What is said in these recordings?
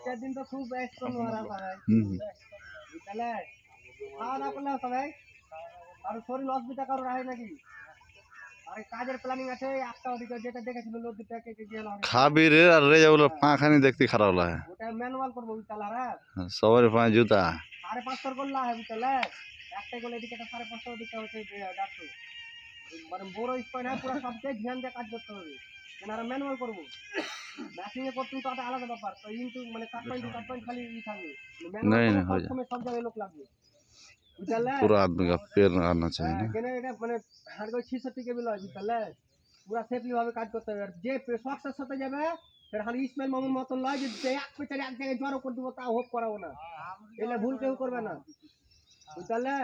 চার দিন তো খুব ব্যস্ত নোরা সবাই তাহলে খাওয়া দাওয়া করলে সবাই আর শরীর অসুবিধা কারো রাখে নাকি আরে কাজের প্ল্যানিং আছে একটা ওদিকে যেটা দেখেছিল লোক দুটা কে গেল খাবি রে আর রে যাবো পাখানি দেখতে খারাপ লাগে ওটা ম্যানুয়াল করবো তাহলে সবার পায়ে জুতা 550 করলা হবে তাহলে একটাই গলে এদিকে 550 ওদিকে হচ্ছে 150 মানে বড় স্কোয়ার না পুরো সবচেয়ে ধ্যান দিয়ে কাজ করতে হবে কেন আর ম্যানুয়াল করবো ম্যাচিং এ করতে তো একটা আলাদা ব্যাপার তো কিন্তু মানে কাট পয়েন্ট খালি থাকবে नहीं ম্যানুয়াল नहीं हो সব जाए সময় সব জায়গায় লোক লাগবে বুঝলে पूरा आदमी का पैर आना चाहिए ना কেন এটা মানে হার গো 66 কেবি লয় বুঝলে পুরো সেফলি ভাবে কাজ করতে হবে আর যে শখের সাথে যাবে সেটা খালি ইসমাইল মামুর মতন লয় যে এক পেছনে এক জায়গায় জড়ো করে দেবো তা হোক করাবো না এলে ভুল কেউ করবে না বুঝলে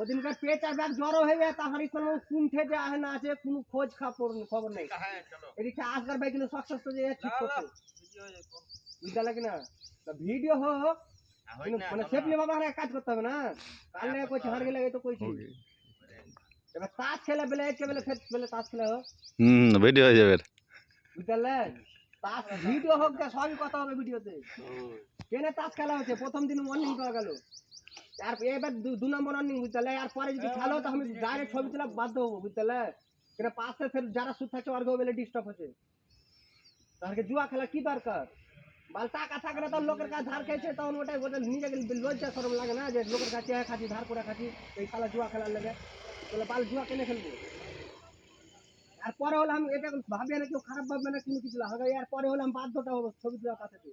ওদিনকার পেট আর ব্যাগ জ্বর হয়ে যায় তাহার কোনো কুণ্ঠে যে আহে না আছে কোনো খোঁজ খবর নেই এদিকে আসবার ভাই কিন্তু শখ যে ঠিক করছে বুঝতে কি না ভিডিও হোক মানে সেফলি বাবা কাজ করতে হবে না কালে কইছে হার গেলে তো কইছি এবার তাস খেলে বেলে একে বেলে ফের বেলে তাস খেলে হোক वीडियो हो जाए বুঝলে তাস ভিডিও হোক যা সবই কথা হবে ভিডিওতে কেনে তাস খেলা হচ্ছে প্রথম দিন মর্নিং পাওয়া গেল আর এবার 2 নম্বর রানিং বুঝলে আর পরে যদি খেলো তো আমি ডাইরেক্ট ছবি তোলা বাধ্য হবো বুঝলে কেন পাশে ফের যারা সুদ থাকছে আর গো বেলে ডিস্টার্ব হচ্ছে তাহলে জুয়া খেলা কি দরকার বাল টাকা থাকলে তো লোকের কাছে ধার খেয়েছে তখন ওটাই ওটা নিজেকে লজ্জা শরম লাগে না যে লোকের কাছে খাচ্ছি ধার করে খাচ্ছি এই খেলা জুয়া খেলার লাগে তাহলে বাল জুয়া কেনে খেলবো আর পরে হলাম এটা ভাববে না কেউ খারাপ ভাববে না কোনো কিছু হবে আর পরে হলাম বাধ্যটা হবো ছবি তোলা পাঠাতে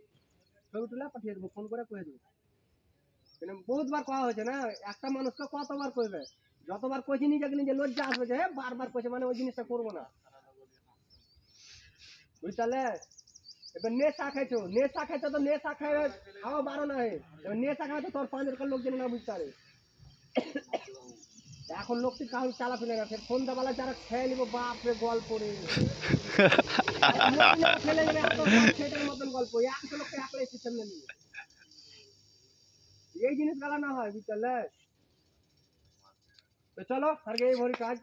ছবি তোলা পাঠিয়ে দেবো ফোন করে কয়ে দেবো বহুতবার কওয়া হয়েছে না একটা মানুষকে কতবার কইবে যতবার কইছি নিজেকে নিজে লজ্জা আসবে যে বারবার কইছে মানে ওই জিনিসটা করবো না বুঝলে এবার নেশা খাইছো তো নেশা খাই খাওয়া বারো না এবার নেশা খাই তো তোর 5 লোক জেনে না বুঝতে পারে এখন লোকটি কাহন চালা ফেলে গেছে সন্ধ্যাবেলা যারা খেয়ে নিবো বাপরে গল্প রে ফেলে নেবে সেটার মতন গল্প 100 লোককে একলাই সিস্টেম নিয়ে নিবে এই জিনিস গালা না হয় বুঝলে তো চলো আর এই ভরি কাজ